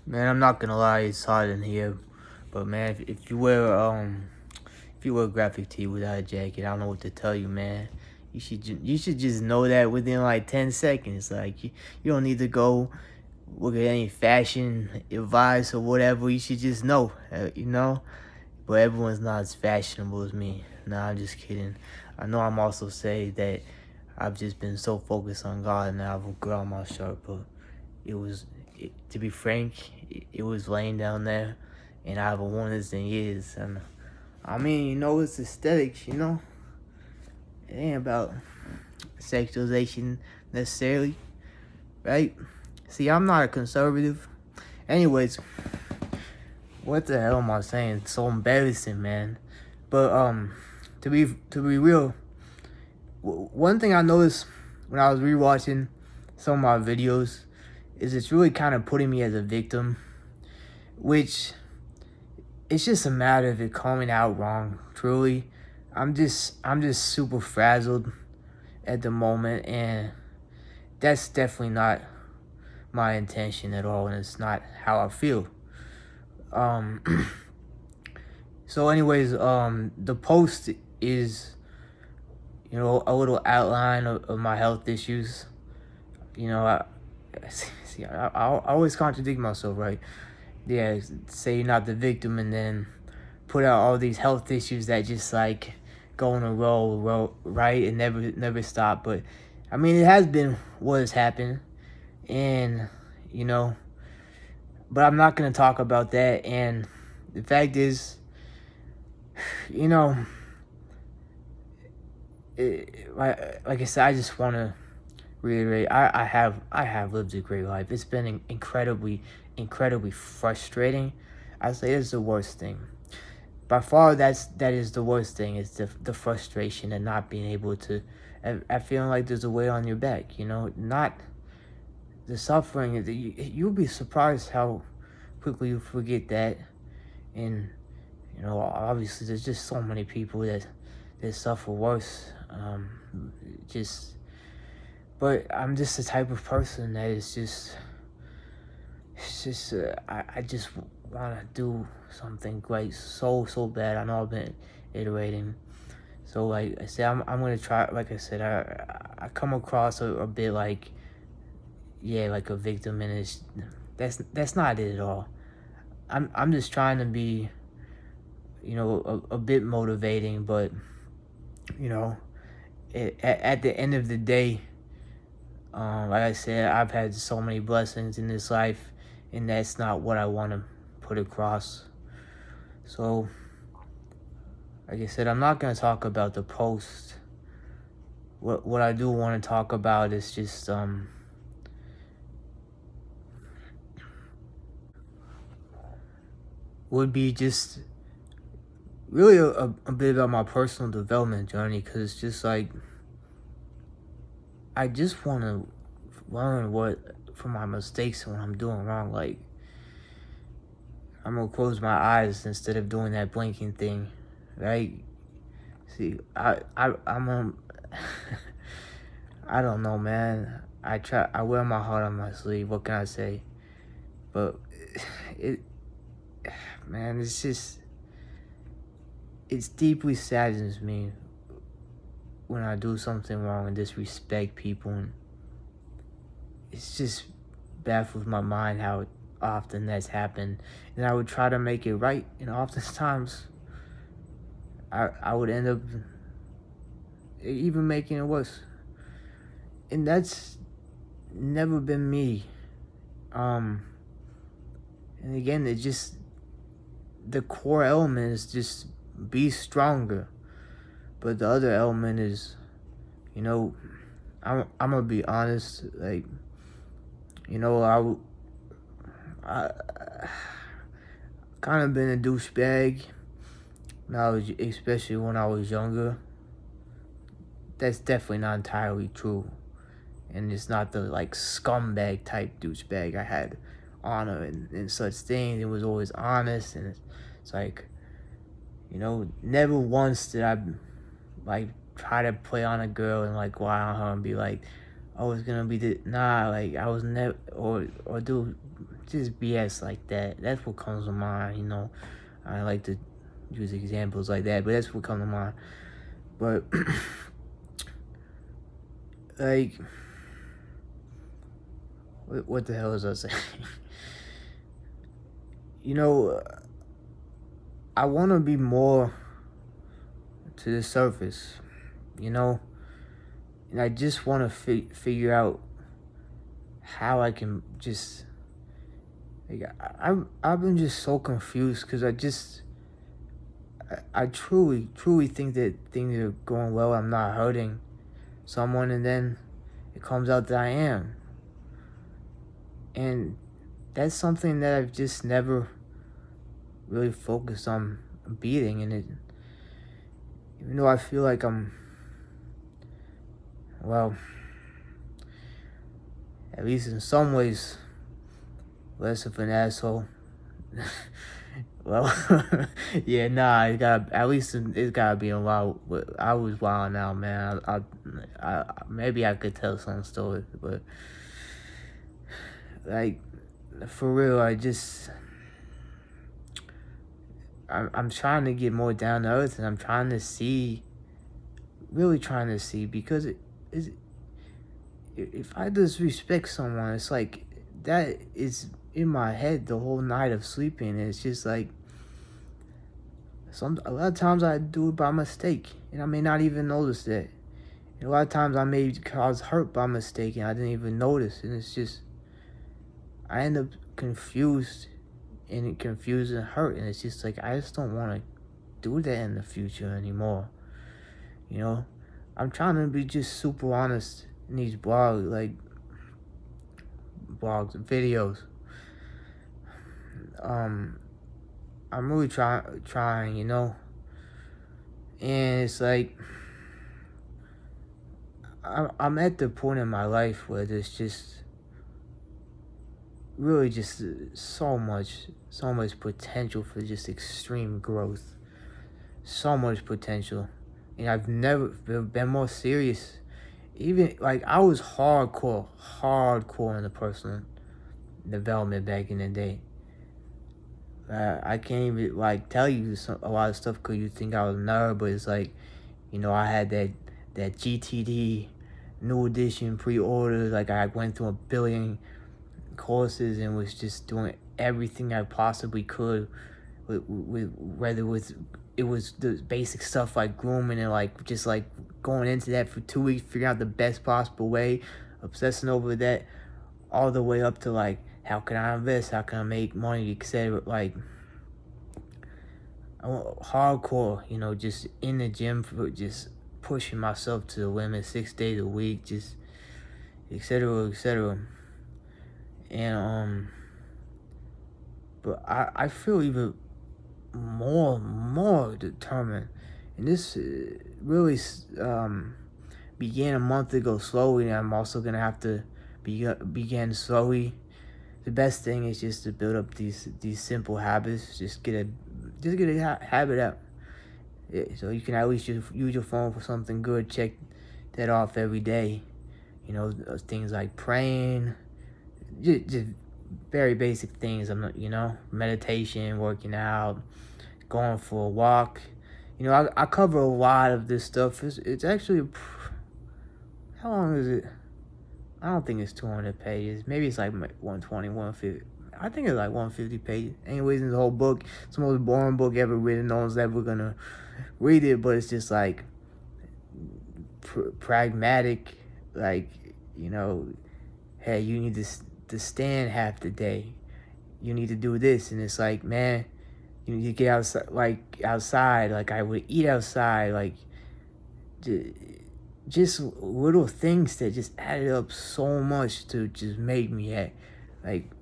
Man, I'm not gonna lie, it's hot in here. But man, if you wear graphic tee without a jacket, I don't know what to tell you, man. You should just know that within like 10 seconds. Like you don't need to go look at any fashion advice or whatever. You should just know, you know. But everyone's not as fashionable as me. Nah, I'm just kidding. I know I'm also saying that I've just been so focused on God and I've grown my shirt, but it was, to be frank, it was laying down there, and I haven't worn this in years. And I mean, it's aesthetics. It ain't about sexualization necessarily, right? See, I'm not a conservative. Anyways, what the hell am I saying? It's so embarrassing, man. But to be real, one thing I noticed when I was rewatching some of my videos is it's really kind of putting me as a victim, which it's just a matter of it coming out wrong. Truly, I'm just super frazzled at the moment, and that's definitely not my intention at all, and it's not how I feel. Um, so, anyways, the post is a little outline of my health issues. I always contradict myself, right? Yeah, say you're not the victim, and then put out all these health issues that just like go in a row, right, and never stop. But I mean, it has been what has happened, and you know, but I'm not gonna talk about that. And the fact is, you know, like I said, I just want to reiterate, I have lived a great life. It's been incredibly frustrating. I say it's the worst thing. By far, that is the worst thing. Is the frustration and not being able to, I feeling like there's a weight on your back. Not the suffering. You'll be surprised how quickly you forget that. And obviously, there's just so many people that suffer worse. Just But I'm just the type of person that is I just want to do something great so bad. I know I've been iterating. So like I said, I'm gonna try. Like I said, I come across a bit like, yeah, like a victim, and that's not it at all. I'm just trying to be, a bit motivating, but you know, at the end of the day, like I said, I've had so many blessings in this life, and that's not what I want to put across. So, like I said, I'm not gonna talk about the post. What I do want to talk about is just would be just really a bit about my personal development journey, because it's just like I just want to learn what from my mistakes and what I'm doing wrong. Like, I'm gonna close my eyes instead of doing that blinking thing, right? See, I'm I don't know, man. I wear my heart on my sleeve. What can I say? But it, man, it's deeply saddens me when I do something wrong and disrespect people, and it's just baffles my mind how often that's happened. And I would try to make it right, and oftentimes I would end up even making it worse. And that's never been me. And again, it just, the core element is just be stronger. But the other element is, I'm gonna be honest, like, I kind of been a douchebag now, especially when I was younger. That's definitely not entirely true, and it's not the like scumbag type douchebag. I had honor and such things. It was always honest, and it's like, never once did I like try to play on a girl and like lie on her and be like, oh, it's gonna be the, nah, like I was never, or do just BS like that. That's what comes to mind, I like to use examples like that, but that's what comes to mind. But like, what the hell was I saying? you know, I want to be more to the surface, you know, and I just want to figure out how I can just. Like, I've been just so confused because I truly think that things are going well. I'm not hurting someone, and then it comes out that I am. And that's something that I've just never really focused on beating. And even though I feel like well, at least in some ways, less of an asshole. Well, yeah, nah, at least it's gotta be a while. I was wild now, man. I maybe I could tell some stories, but like, for real, I'm trying to get more down to earth, and I'm trying to see, really trying to see, because if I disrespect someone, it's like that is in my head the whole night of sleeping. And it's just like a lot of times I do it by mistake, and I may not even notice that. And a lot of times I may cause hurt by mistake, and I didn't even notice. And it's just I end up confused and hurt, and it's just like I just don't want to do that in the future anymore. I'm trying to be just super honest in these blogs, videos. I'm really trying, and it's like I'm at the point in my life where there's just really just so much potential for just extreme growth, so much potential, and I've never been more serious. Even like I was hardcore in the personal development back in the day. I can't even like tell you a lot of stuff because you think I was a nerd, but it's like, I had that GTD new edition pre-order. Like I went through 1 billion courses and was just doing everything I possibly could it was the basic stuff like grooming and like just like going into that for 2 weeks, figuring out the best possible way, obsessing over that, all the way up to like how can I invest, how can I make money, etc. Like I want hardcore, just in the gym for just pushing myself to the limit 6 days a week, just etc. And but I feel even more determined, and this really began a month ago slowly, and I'm also gonna have to begin slowly. The best thing is just to build up these simple habits. Just get a habit out. Yeah, so you can at least use your phone for something good. Check that off every day. Things like praying, just very basic things. Meditation, working out, going for a walk. I cover a lot of this stuff. It's actually, how long is it? I don't think it's 200 pages. Maybe it's like 120, 150. I think it's like 150 pages. Anyways, in the whole book, it's the most boring book ever written. No one's ever gonna read it, but it's just like pragmatic. Like, hey, you need to stand half the day. You need to do this, and it's like, man, you need to get outside. Like I would eat outside. Like just little things that just added up so much to just make me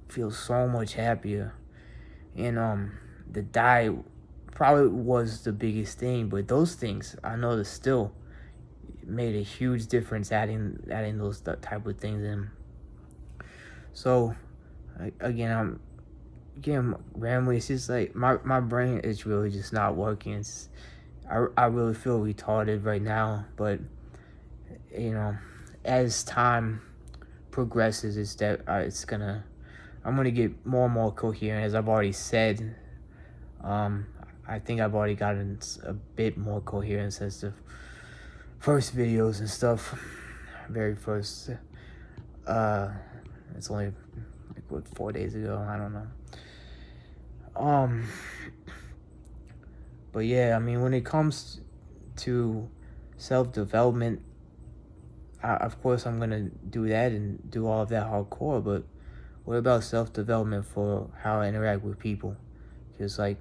feel so much happier. And the diet probably was the biggest thing, but those things I know that still made a huge difference, adding those type of things in. So again, I'm getting rambling. It's just like my brain is really just not working. I really feel retarded right now, but as time progresses, it's gonna I'm gonna get more and more coherent, as I've already said. Um, I think I've already gotten a bit more coherent since the first videos and stuff. Very first. Uh, it's only like what 4 days ago. I don't know. Um, but yeah, I mean, when it comes to self-development, of course I'm gonna do that and do all of that hardcore. But what about self-development for how I interact with people? Because like,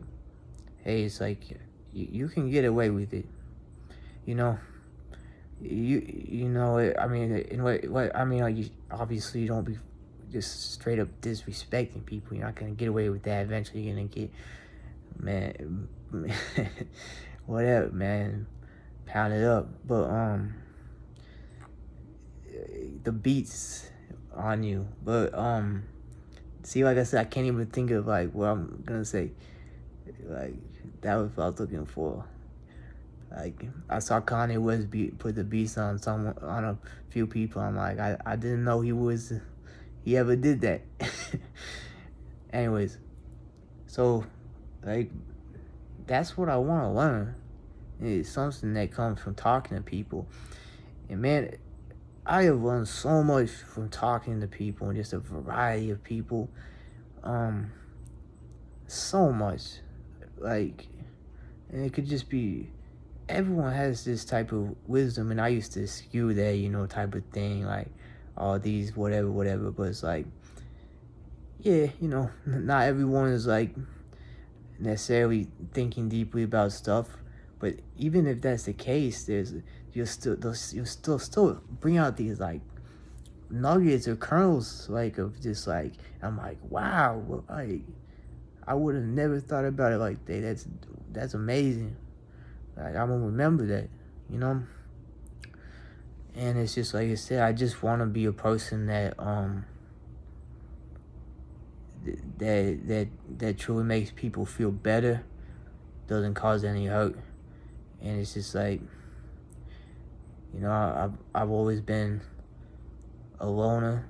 hey, it's like you can get away with it, you know. You know it. I mean, in what I mean, like, obviously you don't be just straight up disrespecting people. You're not gonna get away with that. Eventually, you're gonna get, man, whatever, man, pound it up. But the beats on you. But see, like I said, I can't even think of like what I'm gonna say. Like, that was what I was looking for. Like, I saw Kanye West put the beats on a few people. I'm like, I didn't know he ever did that. Anyways, so like, that's what I want to learn. It's something that comes from talking to people. And man, I have learned so much from talking to people and just a variety of people. So much. Like, and it could just be, everyone has this type of wisdom, and I used to skew that, type of thing, like all these whatever. But it's like, yeah, not everyone is like necessarily thinking deeply about stuff. But even if that's the case, you'll still bring out these like nuggets or kernels, like, of just like, I'm like, wow, like, I would have never thought about it like that. That's amazing. Like, I'm gonna remember that, you know. And it's just like I said, I just want to be a person that that truly makes people feel better, doesn't cause any hurt. And it's just like, I've always been a loner,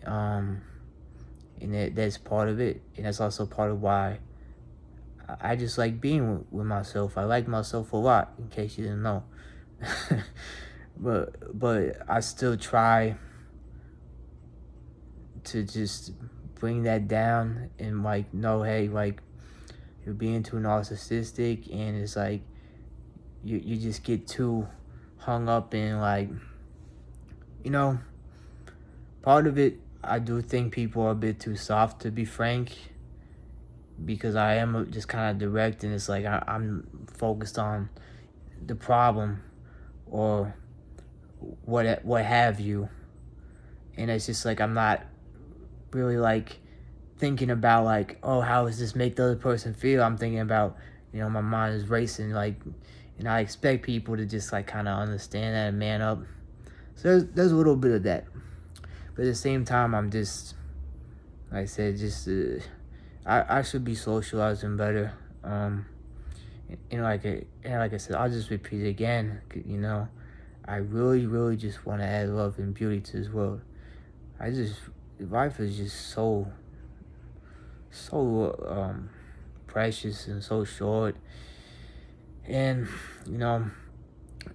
and that's part of it, and that's also part of why I just like being with myself. I like myself a lot, in case you didn't know. but I still try to just bring that down and like, no, hey, like, you're being too narcissistic, and it's like you just get too hung up in, like, part of it, I do think people are a bit too soft, to be frank, because I am just kind of direct, and it's like I'm focused on the problem or what have you, and it's just like I'm not really like thinking about like, oh, how does this make the other person feel? I'm thinking about, my mind is racing, like, and I expect people to just like kind of understand that and man up. So there's a little bit of that, but at the same time, I'm just, like I said, just I should be socializing better. Like I said, I'll just repeat it again. I really just want to add love and beauty to this world. Life is just so precious and so short. And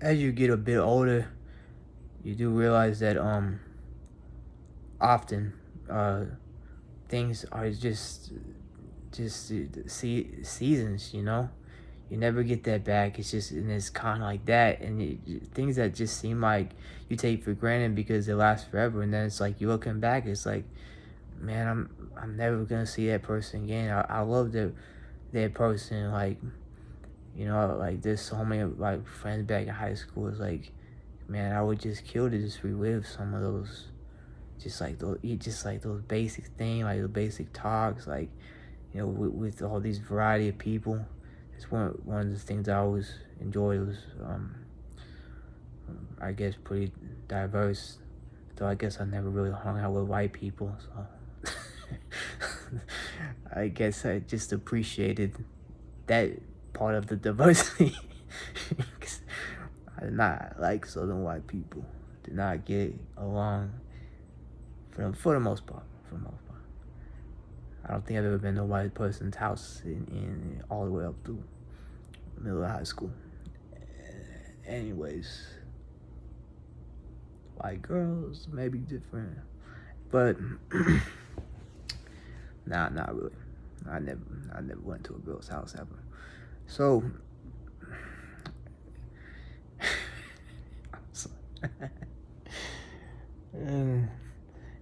as you get a bit older, you do realize that often things are just seasons. You never get that back. And it's kind of like that, and things that just seem like you take for granted because they last forever, and then it's like you looking back, it's like, man, I'm never gonna see that person again. I love that person, like, like, there's so many like friends back in high school. It's like, man, I would just kill to just relive some of those, just like those basic things, like the basic talks, like, with all these variety of people. It's one of the things I always enjoyed was, I guess, pretty diverse. Though I guess I never really hung out with white people, so I guess I just appreciated that part of the diversity. 'Cause I did not like Southern white people. Did not get along for the most part. I don't think I've ever been to a white person's house in all the way up through middle of high school. Anyways, white girls may be different, but nah, not really. I never went to a girl's house ever. So,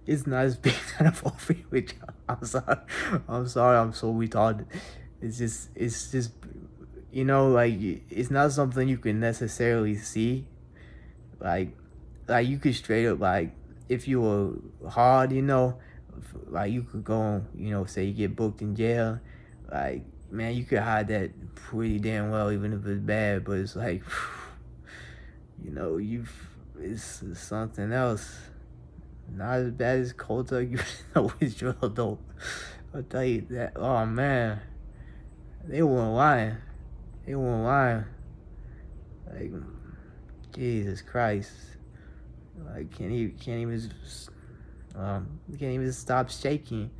it's nice being kind of over with y'all. I'm sorry. I'm so retarded. It's just, like it's not something you can necessarily see. Like, you could straight up if you were hard, like you could go, say you get booked in jail, like man, you could hide that pretty damn well, even if it's bad. But it's like, it's something else. Not as bad as cold turkey with drill though. I'll tell you that. Oh man, they weren't lying. Like Jesus Christ. Like can't even stop shaking.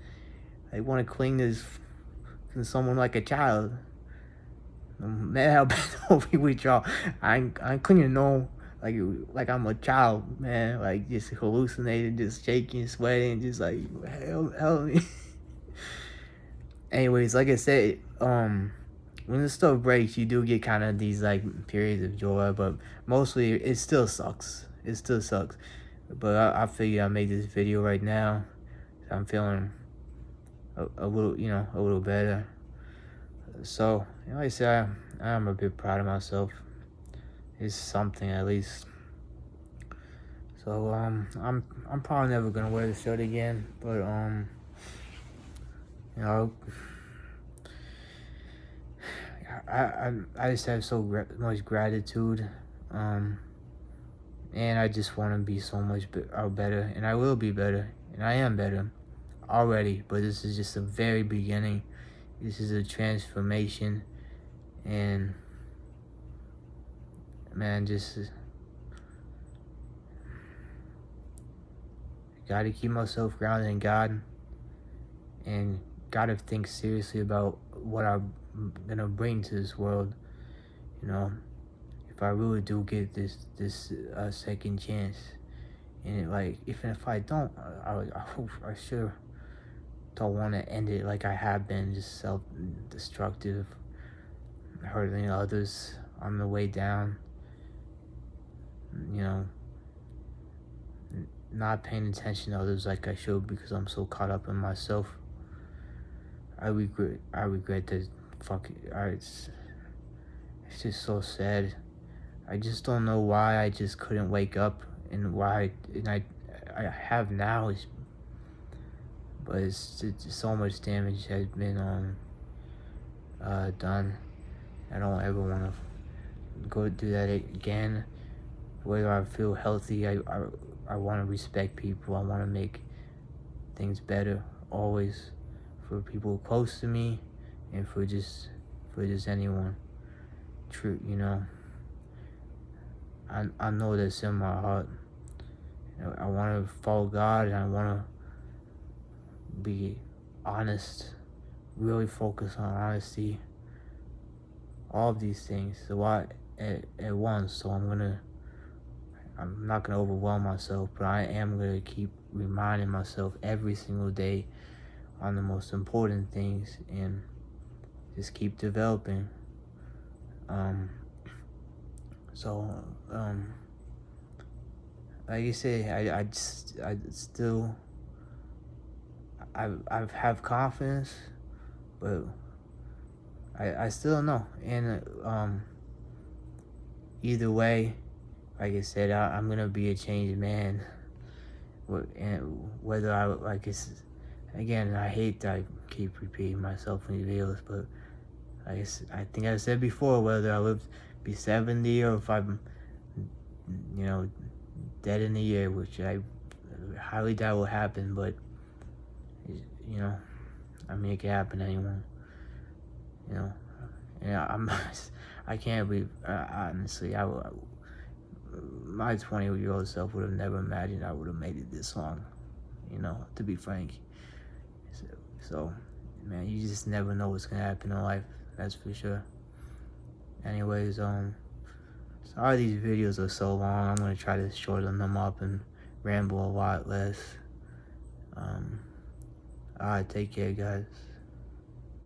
I want to cling to someone like a child. Man, how bad don't be with y'all. I ain't clinging no like I'm a child, man. Like just hallucinating, just shaking, sweating, just like help me. Anyways, like I said, when the stuff breaks, you do get kind of these like periods of joy, but mostly it still sucks. It still sucks. But I figure I made this video right now. I'm feeling a little better. So, like I said, I'm a bit proud of myself. It's something at least. So, I'm probably never gonna wear the shirt again, but I just have so much gratitude, and I just want to be so much better, and I will be better, and I am better already. But this is just the very beginning. This is a transformation, and man, just gotta keep myself grounded in God, and gotta think seriously about what I'm gonna bring to this world. If I really do get this second chance, and even if I don't, I sure don't want to end it like I have been, just self-destructive, hurting others on the way down. Not paying attention to others like I should because I'm so caught up in myself. I regret that. It's just so sad. I just don't know why I just couldn't wake up, and why, and I have now, but it's just so much damage has been done. I don't ever want to go do that again. Whether I feel healthy, I want to respect people. I want to make things better always, for people close to me, and for just anyone. True, I know that's in my heart. I want to follow God, and I want to be honest, really focus on honesty, all of these things at once. So I'm not gonna overwhelm myself, but I am gonna keep reminding myself every single day on the most important things, and just keep developing. Like you said, I still I have confidence, but I still don't know. And either way, like I said, I'm gonna be a changed man. And whether again, I hate that I keep repeating myself in these videos, but I think I said before, whether I be 70 or if I'm, dead in a year, which I highly doubt will happen, but it can happen to anyone. I can't believe, honestly, my 20-year-old self would have never imagined I would have made it this long, to be frank. So man, you just never know what's gonna happen in life. That's for sure. Anyways, sorry these videos are so long. I'm gonna try to shorten them up and ramble a lot less. Alright, take care, guys.